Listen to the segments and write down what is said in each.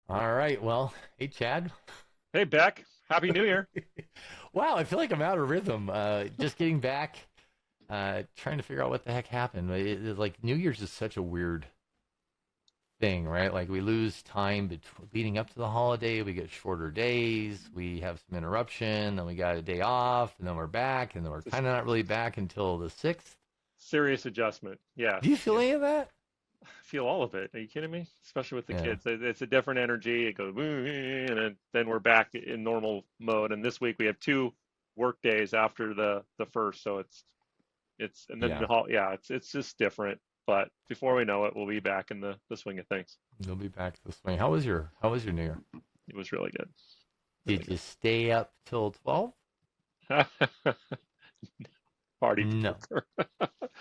All right. Well, hey, Chad. Hey, Beck. Happy New Year. Wow, I feel like I'm out of rhythm. Just getting back, trying to figure out what the heck happened. It's like New Year's is such a weird thing, right? Like we lose time leading up to the holiday. We get shorter days. We have some interruption. Then we got a day off, and then we're back, and then we're It's kind of not really back until the 6th. a serious adjustment. Do you Yes. feel any of that? I feel all of it. Are you kidding me? Especially with the Yeah. kids. It's a different energy. It goes, and then we're back in normal mode. And this week we have two work days after the first. So and then Yeah. yeah, it's just different. But before we know it, we'll be back in the swing of things. You'll be back this way. How was your New Year? It was really good. Really Did you stay up till 12? good. Party No. pooper.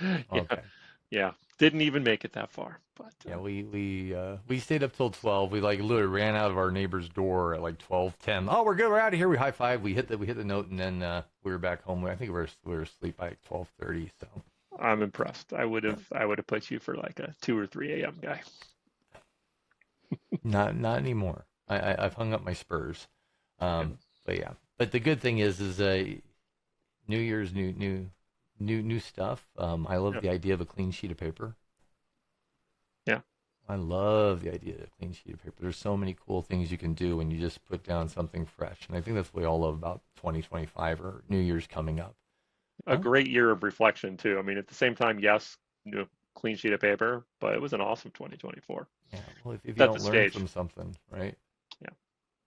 Yeah. Okay. Yeah. Didn't even make it that far. But Yeah, we stayed up till 12. We like literally ran out of our neighbor's door at like 12:10. Oh, we're good. We're out of here. We high five. We hit the note, and then we were back home. I think we were asleep by like 12:30. So I'm impressed. I would have put you for like a 2 or 3 a.m. guy. not anymore. I've hung up my spurs. Yeah. But yeah. But the good thing is New Year's new stuff. I love Yeah. the idea of a clean sheet of paper. Yeah. I love the idea of a clean sheet of paper. There's so many cool things you can do when you just put down something fresh. And I think that's what we all love about 2025 or New Year's coming up. A Huh? great year of reflection too. I mean, at the same time, yes, clean sheet of paper, but it was an awesome 2024. Yeah. Well, if you Set the don't learn stage. from something, right? Yeah.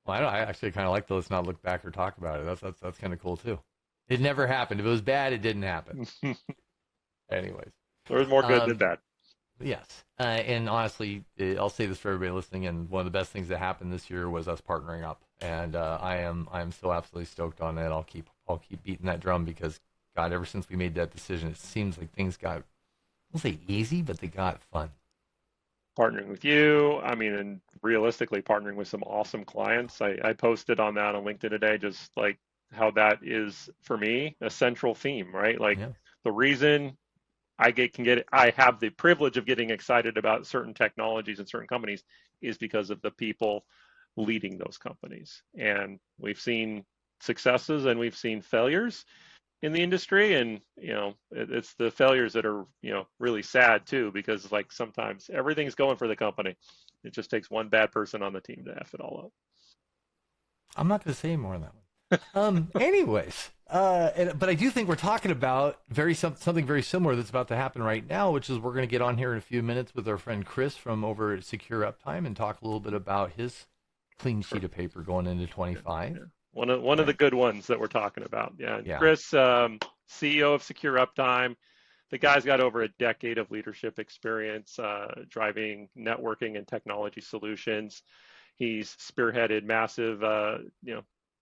Well, I actually kind of like to let's not look back or talk about it. That's kind of cool too. It never happened. If it was bad, it didn't happen. Anyways. There was more good than Um, bad. Yes, and honestly, I'll say this for everybody listening. And one of the best things that happened this year was us partnering up, and I am so absolutely stoked on it. I'll keep beating that drum because God, ever since we made that decision, it seems like things got, I won't say easy, but they got fun. Partnering with you, I mean, and realistically partnering with some awesome clients. I posted on that on LinkedIn today, just like how that is for me a central theme, right? Like Yeah, the reason I have the privilege of getting excited about certain technologies and certain companies is because of the people leading those companies. And we've seen successes and we've seen failures in the industry, and it's the failures that are really sad too, because like sometimes everything's going for the company. It just takes one bad person on the team to F it all up. I'm not going to say more on that one. Anyways, but I do think we're talking about something very similar that's about to happen right now, which is we're going to get on here in a few minutes with our friend Chris from over at Secure Uptime and talk a little bit about his clean sheet of paper going into Yeah, 25. yeah. One of Right? the good ones that we're talking about. Yeah, and Yeah. Chris, CEO of Secure Uptime. The guy's got over a decade of leadership experience driving networking and technology solutions. He's spearheaded massive,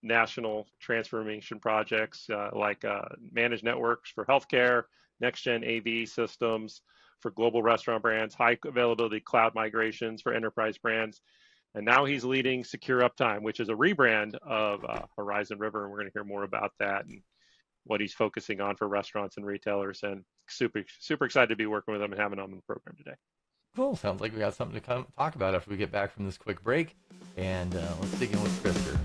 national transformation projects like managed networks for healthcare, next gen AV systems for global restaurant brands, high availability cloud migrations for enterprise brands. And now he's leading Secure Uptime, which is a rebrand of Horizon River. And we're going to hear more about that and what he's focusing on for restaurants and retailers. And super excited to be working with him and having him on the program today. Cool. Sounds like we got something to come talk about after we get back from this quick break. And let's dig in with Chris here.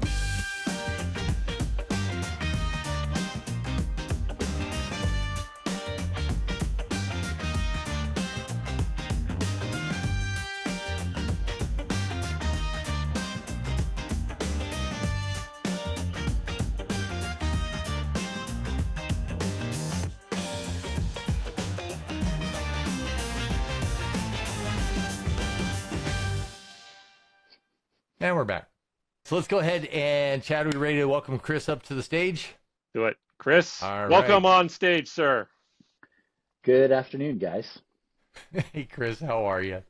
And we're back. So let's go ahead and Chad, are we ready to welcome Chris up to the stage? Do it. Chris, All welcome right. on stage, sir. Good afternoon, guys. Hey, Chris, how are you?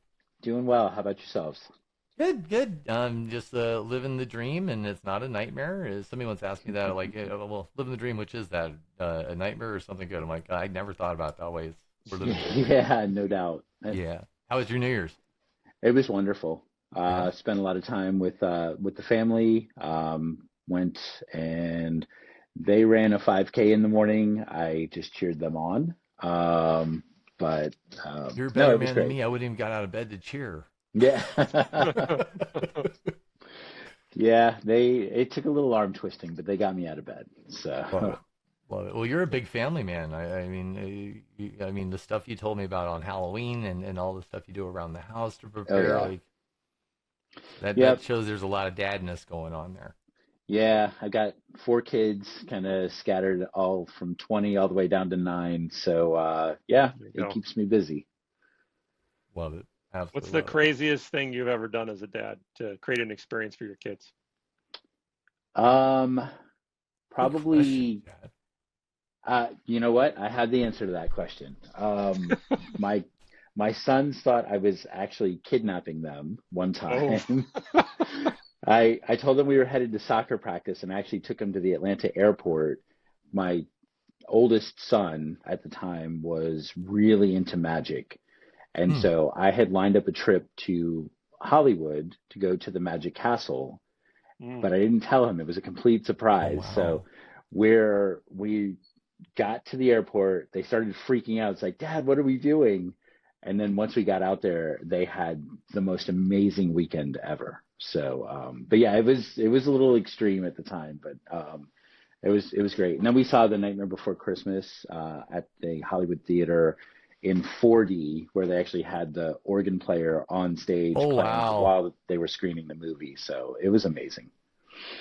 Doing well. How about yourselves? Good, good. Just living the dream, and it's not a nightmare. Somebody once asked me that, like, well, living the dream, which is that a nightmare or something good? I'm like, I never thought about it that way. We're living the dream. Yeah, no doubt. Yeah. How was your New Year's? It was wonderful. Yeah. Spent a lot of time with the family. Went and they ran a 5K in the morning. I just cheered them on. But You're a no, better it was man than great. me. I wouldn't even got out of bed to cheer. Yeah. Yeah, it took a little arm twisting, but they got me out of bed. Love So it. Love it. Well, you're a big family man. I mean, I mean, the stuff you told me about on Halloween and all the stuff you do around the house to oh prepare, yeah. like that Yep. shows there's a lot of dadness going on there. Yeah, I got four kids kind of scattered all from 20 all the way down to 9. So yeah, There you it go. keeps me busy. Love it. What's Absolutely the love it. craziest thing you've ever done as a dad to create an experience for your kids? Um, Good question, Probably Chad. you know what? I had the answer to that question. My my sons thought I was actually kidnapping them one Oh, time. I told them we were headed to soccer practice and I actually took them to the Atlanta airport. My oldest son at the time was really into magic. And Hmm. so I had lined up a trip to Hollywood to go to the Magic Castle, mm, but I didn't tell him. It was a complete Oh surprise. So wow. where we got to the airport, they started freaking out. It's like, Dad, what are we doing? And then once we got out there, they had the most amazing weekend ever. So, but yeah, it was a little extreme at the time, but it was great. And then we saw The Nightmare Before Christmas at the Hollywood Theater in 4D, where they actually had the organ player on stage Oh playing wow. while they were screening the movie. So it was amazing.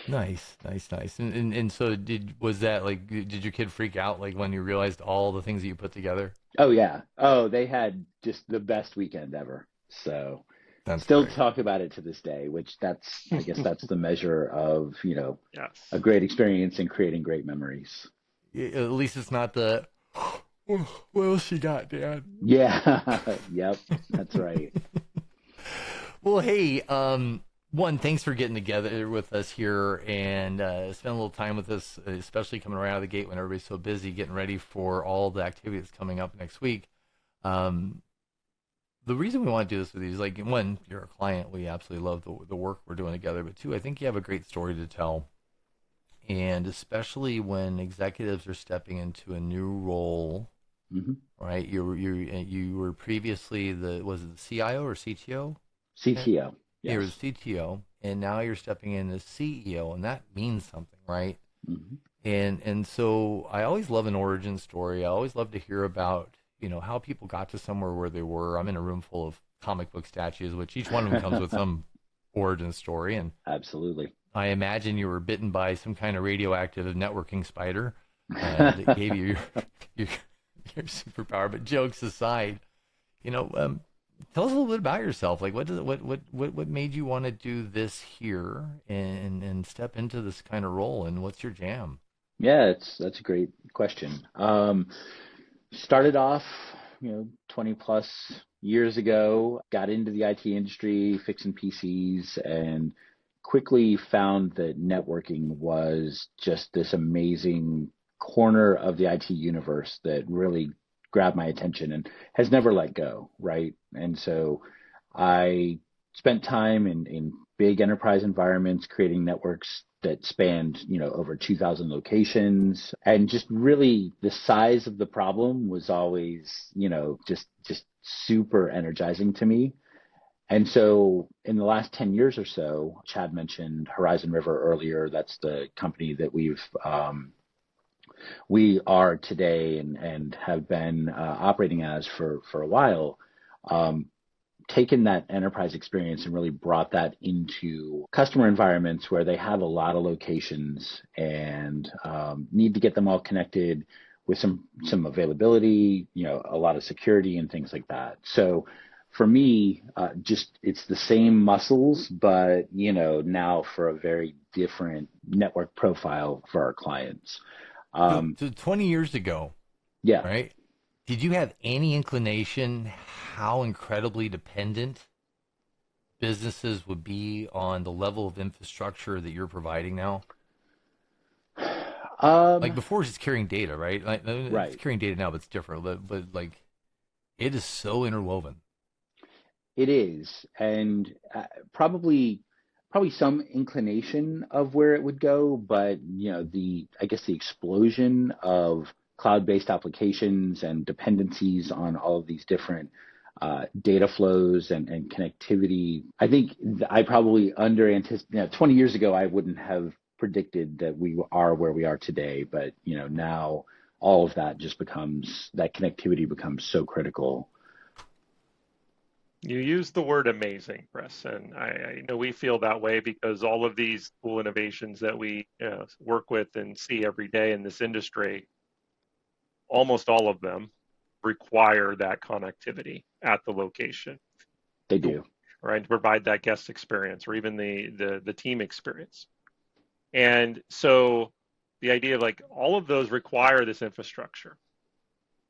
Nice, nice, nice. And so was that like did your kid freak out like when you realized all the things that you put together? Oh yeah. Oh, they had just the best weekend ever. So That's still great. talk about it to this day, which I guess that's the measure of, a yes. great experience and creating great memories. At least it's not the what else you got, Dad? Yeah. Yep. That's right. Well, hey, one, thanks for getting together with us here and spend a little time with us, especially coming right out of the gate when everybody's so busy getting ready for all the activity that's coming up next week. Um, the reason we want to do this with you is like, one, you're a client. We absolutely love the work we're doing together. But two, I think you have a great story to tell. And especially when executives are stepping into a new role, Hmm. right? You were previously was it the CIO or CTO? CTO. You're the Yes. CTO, and now you're stepping in as CEO, and that means something, right? Hmm. And so I always love an origin story. I always love to hear about how people got to somewhere where they were. I'm in a room full of comic book statues, which each one of them comes with some origin story, and Absolutely. I imagine you were bitten by some kind of radioactive networking spider that gave you your your superpower. But jokes aside, you know, um, tell us a little bit about yourself. Like, what made you want to do this here and step into this kind of role? And what's your jam? Yeah, that's a great question. Started off, 20 plus years ago, got into the IT industry, fixing PCs, and quickly found that networking was just this amazing corner of the IT universe that really grabbed my attention and has never let go, right? And so I spent time in big enterprise environments creating networks that spanned, over 2,000 locations. And just really the size of the problem was always, just super energizing to me. And so in the last 10 years or so, Chad mentioned Horizon River earlier. That's the company that we are today and have been operating as for a while. Um, Taken that enterprise experience and really brought that into customer environments where they have a lot of locations and need to get them all connected with some availability, a lot of security and things like that. So for me, just it's the same muscles, but now for a very different network profile for our clients. So, Um, so 20 years ago, yeah. right? Did you have any inclination how incredibly dependent businesses would be on the level of infrastructure that you're providing now? Like Um, before, it's just carrying data, right? Like it's right. carrying data now, but it's different. But like it is so interwoven. It is, and probably some inclination of where it would go, but the I guess the explosion of cloud-based applications and dependencies on all of these different data flows and connectivity. I think I probably 20 years ago, I wouldn't have predicted that we are where we are today. But, now all of that that connectivity becomes so critical. You use the word amazing, Chris, and I know we feel that way because all of these cool innovations that we work with and see every day in this industry, almost all of them require that connectivity at the location. They do. Right, to provide that guest experience or even the team experience. And so the idea of like all of those require this infrastructure.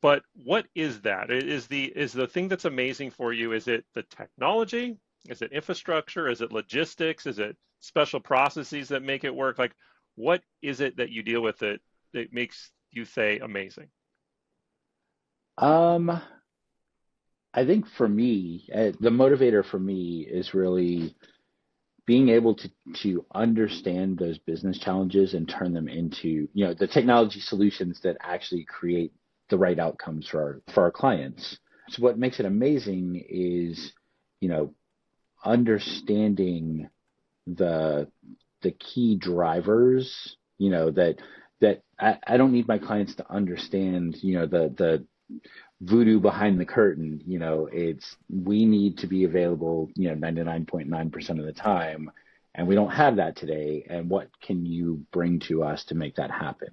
But what is that? Is the thing that's amazing for you, is it the technology? Is it infrastructure? Is it logistics? Is it special processes that make it work? Like, what is it that you deal with that makes you say amazing? I think for me, the motivator for me is really being able to understand those business challenges and turn them into, the technology solutions that actually create the right outcomes for our clients. So what makes it amazing is, understanding the key drivers, that I don't need my clients to understand, the voodoo behind the curtain. We need to be available, 99.9% of the time, and we don't have that today. And what can you bring to us to make that happen?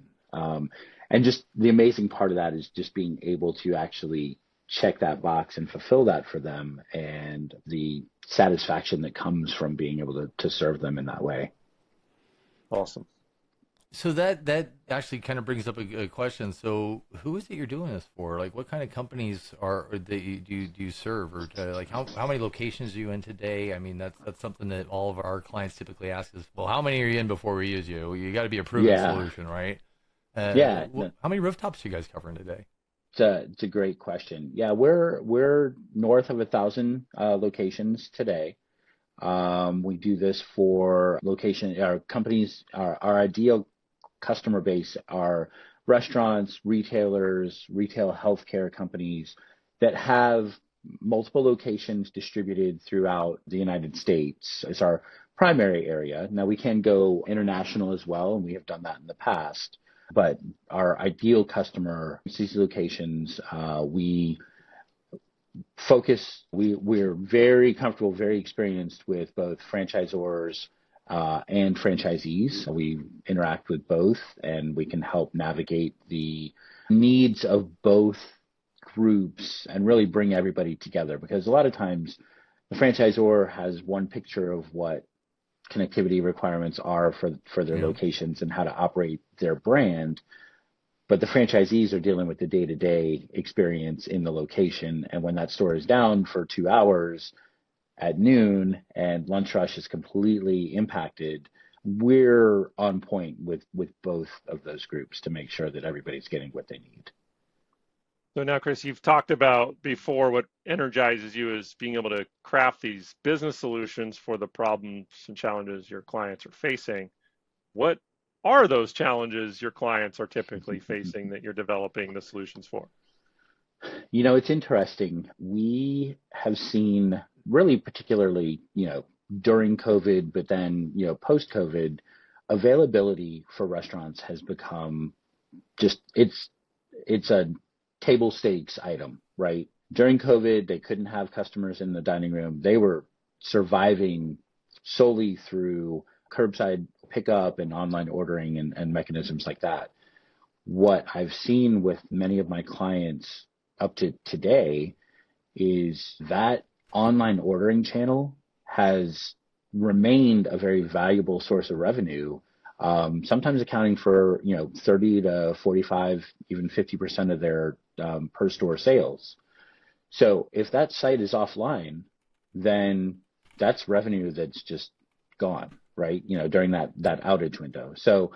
And just the amazing part of that is just being able to actually check that box and fulfill that for them, and the satisfaction that comes from being able to serve them in that way. Awesome. So that actually kind of brings up a question. So who is it you're doing this for? Like, what kind of companies do you serve, or like how many locations are you in today? I mean, that's something that all of our clients typically ask us. Well, how many are you in before we use you? You got to be a proven solution, right? How many rooftops are you guys covering today? It's a great question. Yeah, we're north of 1,000 locations today. We do this for our companies. Our ideal customer base are restaurants, retailers, retail healthcare companies that have multiple locations distributed throughout the United States. It's our primary area. Now we can go international as well, and we have done that in the past. But our ideal customer, these locations, we focus. We're very comfortable, very experienced with both franchisors and franchisees. We interact with both, and we can help navigate the needs of both groups and really bring everybody together. Because a lot of times, the franchisor has one picture of what connectivity requirements are for their locations and how to operate their brand, but the franchisees are dealing with the day-to-day experience in the location. And when that store is down for 2 hours at noon and lunch rush is completely impacted, we're on point with both of those groups to make sure that everybody's getting what they need. So now, Chris, you've talked about before what energizes you is being able to craft these business solutions for the problems and challenges your clients are facing. What are those challenges your clients are typically facing that you're developing the solutions for? It's interesting. We have seen really particularly, during COVID, but then, post-COVID, availability for restaurants has become just, it's a table stakes item, right? During COVID, they couldn't have customers in the dining room. They were surviving solely through curbside pickup and online ordering and mechanisms like that. What I've seen with many of my clients up to today is that online ordering channel has remained a very valuable source of revenue, sometimes accounting for 30 to 45, even 50% of their per store sales. So if that site is offline, then that's revenue that's just gone, right? During that outage window. So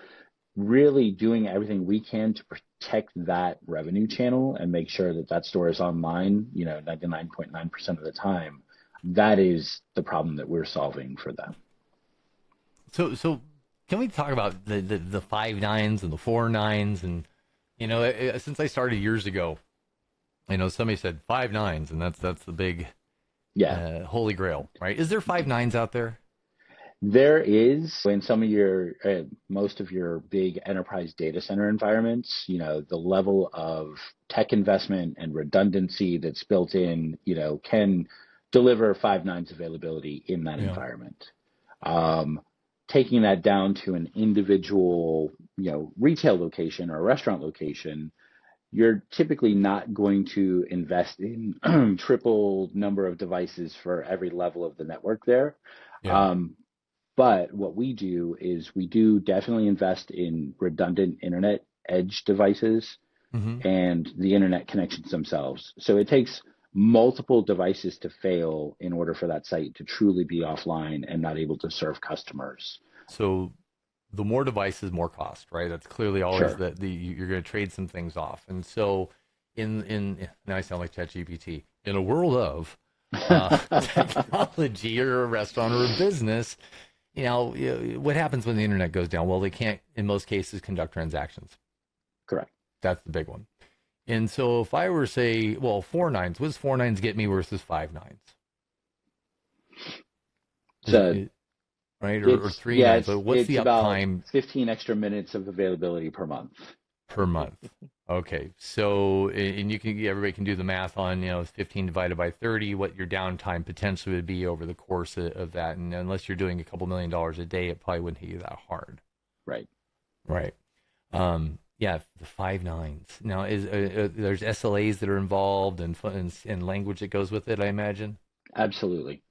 really doing everything we can to protect that revenue channel and make sure that store is online, 99.9% of the time. That is the problem that we're solving for them. So can we talk about the 5 nines and the 4 nines? And since I started years ago, I know somebody said 5 nines, and that's the big Yeah. holy grail, right? Is there 5 nines out there? There is in some of your, most of your big enterprise data center environments, the level of tech investment and redundancy that's built in, can deliver 5 nines availability in that Yeah. environment. Taking that down to an individual, retail location or restaurant location, you're typically not going to invest in triple number of devices for every level of the network there. Yeah. Um, but what we do is we do definitely invest in redundant internet edge devices Mm-hmm. and the internet connections themselves. So it takes multiple devices to fail in order for that site to truly be offline and not able to serve customers. So the more devices, more cost, right? That's clearly always Sure. you're going to trade some things off. And so in now I sound like ChatGPT. In a world of technology or a restaurant or a business, what happens when the internet goes down? Well, they can't, in most cases, conduct transactions. Correct. That's the big one. And so if I were to say, well, 4 nines, what does 4 nines get me versus 5 nines? So Right? Or 3 nines. So what's it's the about uptime 15 extra minutes of availability per month. per month? Okay. So, and everybody can do the math on, 15 divided by 30, what your downtime potentially would be over the course of that. And unless you're doing a couple $1 million a day, it probably wouldn't hit you that hard. Right. Right. Yeah, the 5 nines. Now, there's SLAs that are involved and language that goes with it, I imagine. Absolutely.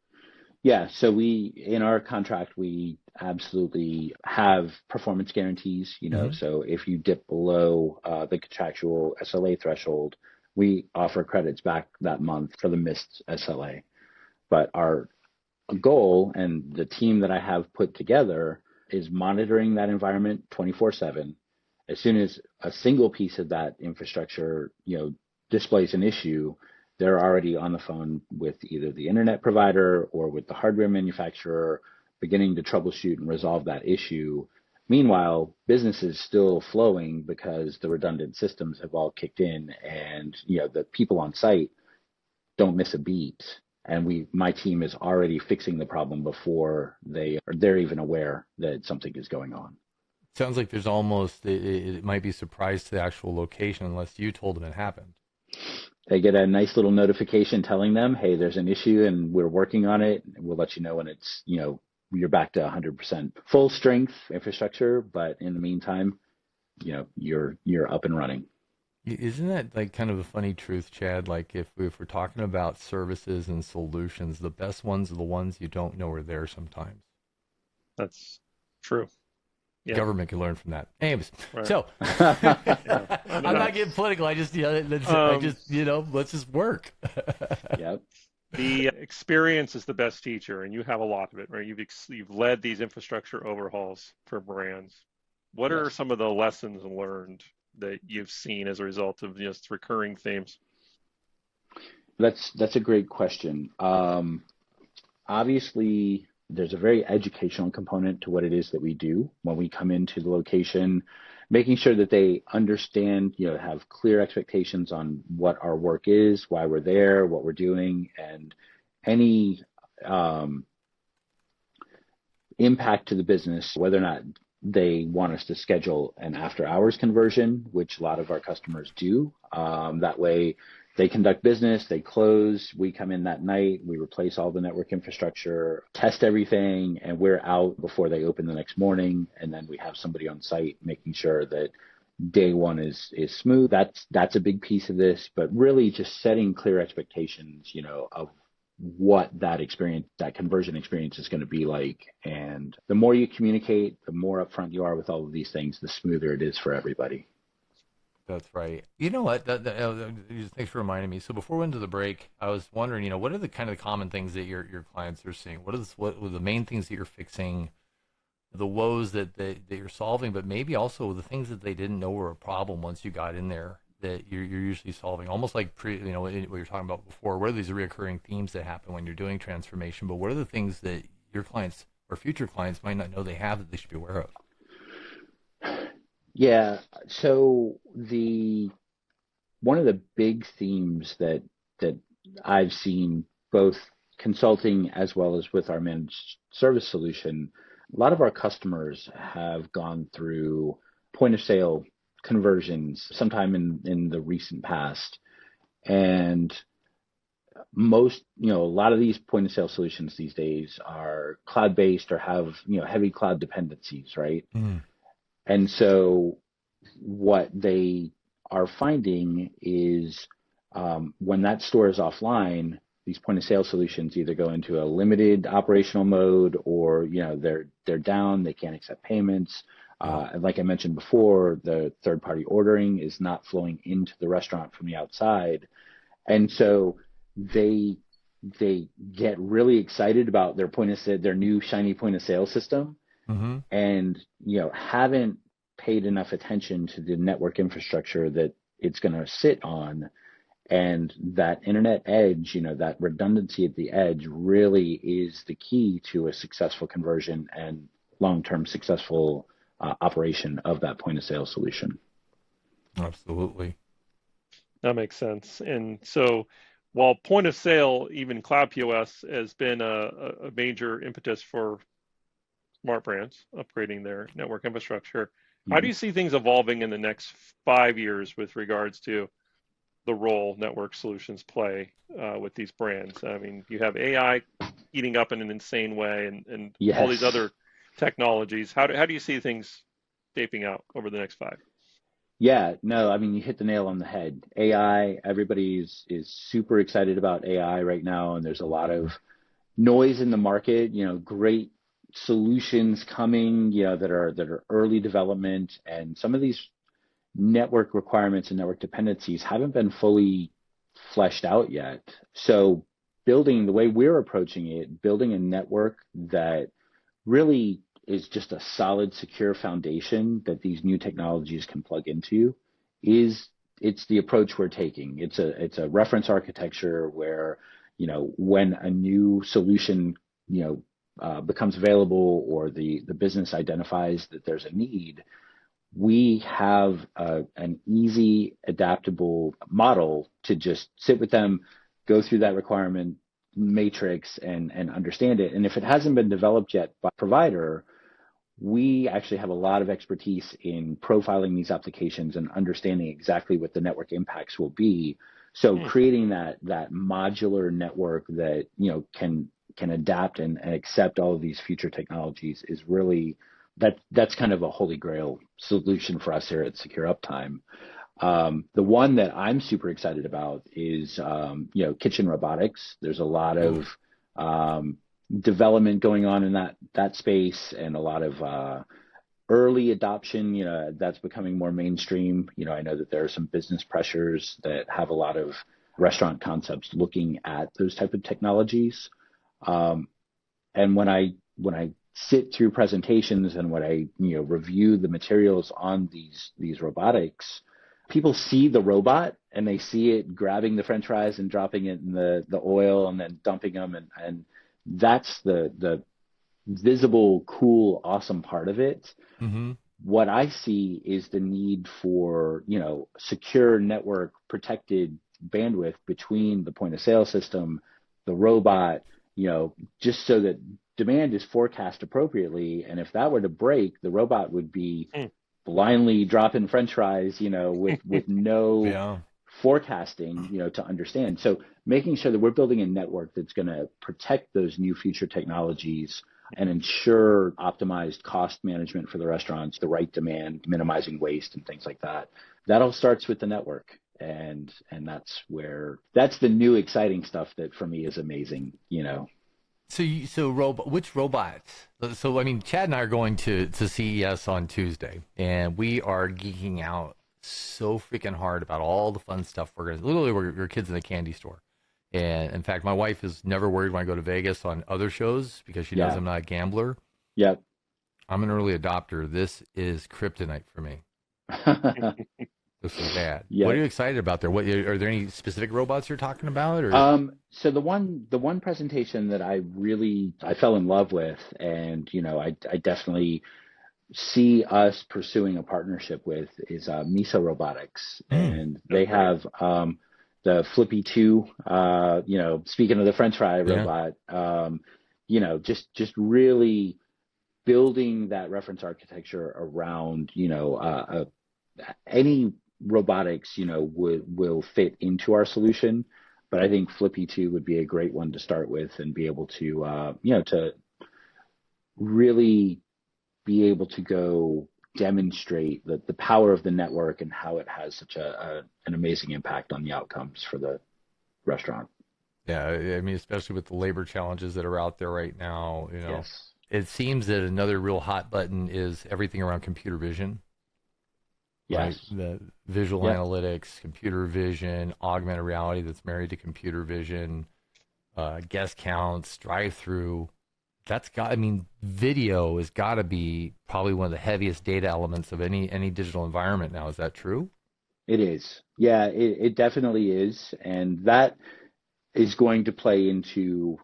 Yeah, so in our contract, we absolutely have performance guarantees, Mm-hmm. so if you dip below the contractual SLA threshold, we offer credits back that month for the missed SLA. But our goal and the team that I have put together is monitoring that environment 24/7. As soon as a single piece of that infrastructure, displays an issue, they're already on the phone with either the internet provider or with the hardware manufacturer, beginning to troubleshoot and resolve that issue. Meanwhile, business is still flowing because the redundant systems have all kicked in, and the people on site don't miss a beat. And my team is already fixing the problem before they're even aware that something is going on. Sounds like there's almost, it might be a surprise to the actual location unless you told them it happened. They get a nice little notification telling them, hey, there's an issue and we're working on it. We'll let you know when it's, you're back to 100% full strength infrastructure. But in the meantime, you're up and running. Isn't that like kind of a funny truth, Chad? Like if we're talking about services and solutions, the best ones are the ones you don't know are there sometimes. That's true. Yeah. Government can learn from that. Anyways, Right. so Yeah. I'm not getting political. I just, let's just work. Yep. The experience is the best teacher, and you have a lot of it, right? You've led these infrastructure overhauls for brands. What are Yes. some of the lessons learned that you've seen as a result of just recurring themes? That's a great question. Obviously, there's a very educational component to what it is that we do when we come into the location, making sure that they understand, have clear expectations on what our work is, why we're there, what we're doing, and any impact to the business, whether or not they want us to schedule an after hours conversion, which a lot of our customers do. That way they conduct business, they close, we come in that night, we replace all the network infrastructure, test everything, and we're out before they open the next morning. And then we have somebody on site making sure that day one is smooth. That's a big piece of this, but really just setting clear expectations, of what that conversion experience is going to be like. And the more you communicate, the more upfront you are with all of these things, the smoother it is for everybody. That's right. You know what? Thanks for reminding me. So before we went to the break, I was wondering, what are the kind of common things that your clients are seeing? What are the main things that you're fixing, the woes that you're solving, but maybe also the things that they didn't know were a problem once you got in there that you're usually solving? Almost like what you were talking about before. What are these recurring themes that happen when you're doing transformation? But what are the things that your clients or future clients might not know they have that they should be aware of? Yeah. So the one of the big themes that I've seen both consulting as well as with our managed service solution, a lot of our customers have gone through point of sale conversions sometime in the recent past. And most, a lot of these point of sale solutions these days are cloud based or have, heavy cloud dependencies, right? Mm. And so what they are finding is when that store is offline, these point of sale solutions either go into a limited operational mode or they're down, they can't accept payments. And like I mentioned before, the third party ordering is not flowing into the restaurant from the outside. And so they get really excited about their point of sale, their new shiny point of sale system, Mm-hmm. and haven't paid enough attention to the network infrastructure that it's going to sit on. And that internet edge, that redundancy at the edge really is the key to a successful conversion and long-term successful operation of that point of sale solution. Absolutely. That makes sense. And so while point of sale, even cloud POS, has been a major impetus for smart brands upgrading their network infrastructure, how do you see things evolving in the next 5 years with regards to the role network solutions play with these brands? I mean, you have AI eating up in an insane way and Yes. all these other technologies. How do you see things shaping out over the next 5? Yeah, no, I mean, you hit the nail on the head. AI, everybody is super excited about AI right now, and there's a lot of noise in the market, great solutions coming, that are early development, and some of these network requirements and network dependencies haven't been fully fleshed out yet. So building the way we're approaching it, building a network that really is just a solid, secure foundation that these new technologies can plug into it's the approach we're taking. It's a reference architecture where, when a new solution, becomes available or the business identifies that there's a need, we have an easy, adaptable model to just sit with them, go through that requirement matrix and understand it. And if it hasn't been developed yet by a provider, we actually have a lot of expertise in profiling these applications and understanding exactly what the network impacts will be. So creating that modular network that, can adapt and accept all of these future technologies is really that's kind of a holy grail solution for us here at Secure Uptime. The one that I'm super excited about is, kitchen robotics. There's a lot of development going on in that space and a lot of early adoption. That's becoming more mainstream. I know that there are some business pressures that have a lot of restaurant concepts looking at those type of technologies. And when I sit through presentations and when I review the materials on these robotics, people see the robot and they see it grabbing the French fries and dropping it in the oil and then dumping them, and that's the visible, cool, awesome part of it. Mm-hmm. What I see is the need for secure network protected bandwidth between the point of sale system, the robot, just so that demand is forecast appropriately. And if that were to break, the robot would be blindly dropping French fries, with no forecasting, to understand. So making sure that we're building a network that's going to protect those new future technologies and ensure optimized cost management for the restaurants, the right demand, minimizing waste and things like that. That all starts with the network. And that's the new exciting stuff that for me is amazing, Which robots? So, I mean, Chad and I are going to CES on Tuesday, and we are geeking out so freaking hard about all the fun stuff. We're kids in a candy store. And in fact, my wife is never worried when I go to Vegas on other shows because she knows I'm not a gambler. Yep. I'm an early adopter. This is kryptonite for me. This is bad. Yep. What are you excited about there? Are there any specific robots you're talking about? Or? So the one presentation that I fell in love with, and I definitely see us pursuing a partnership with is Misa Robotics, and they have the Flippy 2. Speaking of the French fry robot, just really building that reference architecture around any robotics will fit into our solution. But I think Flippy 2 would be a great one to start with and be able to to really be able to go demonstrate the power of the network and how it has such an amazing impact on the outcomes for the restaurant. Yeah, I mean, especially with the labor challenges that are out there right now, Yes. It seems that another real hot button is everything around computer vision. Yes. Right? The visual analytics, computer vision, augmented reality that's married to computer vision, guest counts, drive-through. Video has got to be probably one of the heaviest data elements of any digital environment now. Is that true? It is. Yeah, it definitely is. And that is going to play into,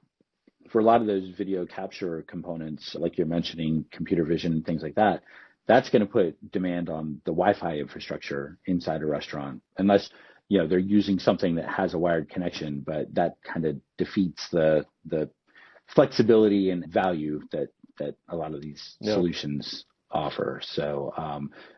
for a lot of those video capture components, like you're mentioning, computer vision and things like that, that's going to put demand on the Wi-Fi infrastructure inside a restaurant, unless they're using something that has a wired connection, but that kind of defeats the flexibility and value that a lot of these solutions offer. So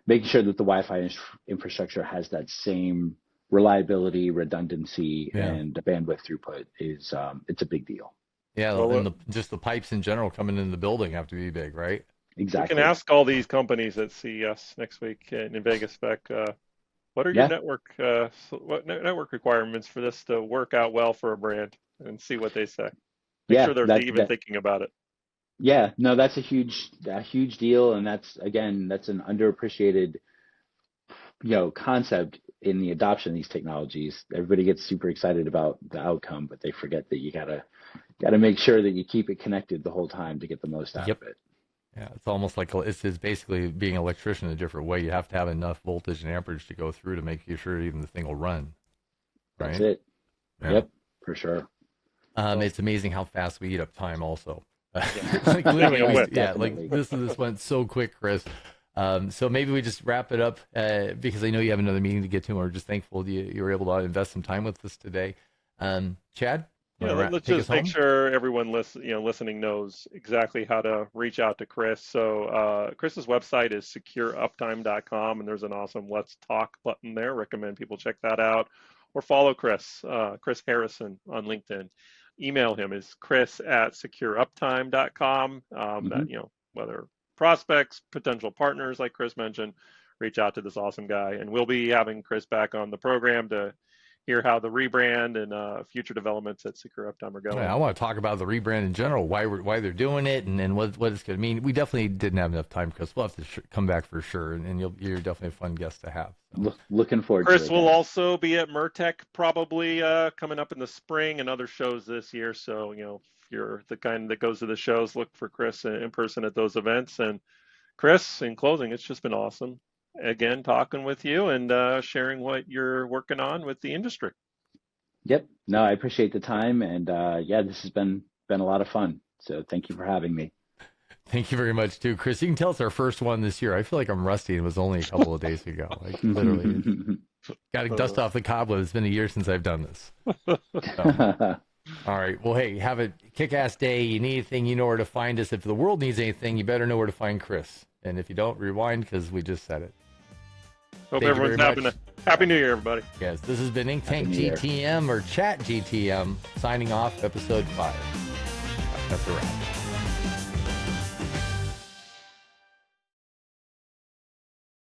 making sure that the Wi-Fi infrastructure has that same reliability, redundancy, and bandwidth throughput is it's a big deal. Yeah, and just the pipes in general coming into the building have to be big, right? Exactly. You can ask all these companies at CES next week in Vegas, Beck, what are your network requirements for this to work out well for a brand, and see what they say. Make sure they're even thinking about it. Yeah, no, that's a huge deal, and that's an underappreciated concept in the adoption of these technologies. Everybody gets super excited about the outcome, but they forget that you gotta make sure that you keep it connected the whole time to get the most out of it. Yeah, it's almost like it's basically being an electrician in a different way. You have to have enough voltage and amperage to go through to make sure even the thing will run. Right? That's it. Yeah. Yep, for sure. It's amazing how fast we eat up time also. Like literally, this went so quick, Chris. So maybe we just wrap it up because I know you have another meeting to get to, and we're just thankful you were able to invest some time with us today. Chad? Let's just make sure everyone listening knows exactly how to reach out to Chris. So Chris's website is secureuptime.com, and there's an awesome Let's Talk button there. Recommend people check that out, or follow Chris Harrison on LinkedIn. Email him is chris@secureuptime.com. That whether prospects, potential partners, like Chris mentioned, reach out to this awesome guy, and we'll be having Chris back on the program to hear how the rebrand and future developments at Secure Uptime are going. I want to talk about the rebrand in general, why they're doing it, and what it's going to mean. We definitely didn't have enough time, Chris. We'll have to come back for sure, and you're definitely a fun guest to have. So. Looking forward to it. Chris will also be at Mertech probably coming up in the spring, and other shows this year. So, if you're the kind that goes to the shows, look for Chris in person at those events. And Chris, in closing, it's just been awesome. Again, talking with you and sharing what you're working on with the industry. Yep. No, I appreciate the time, and this has been a lot of fun. So thank you for having me. Thank you very much too, Chris. You can tell it's our first one this year. I feel like I'm rusty. It was only a couple of days ago. Like literally, got to dust off the cobwebs. It's been a year since I've done this. So. All right. Well, hey, have a kick-ass day. You need anything, you know where to find us. If the world needs anything, you better know where to find Chris. And if you don't, rewind, because we just said it. Hope everyone's having a happy New Year, everybody. Yes, this has been Ink Tank GTM or Chat GTM signing off, episode 5. That's a wrap.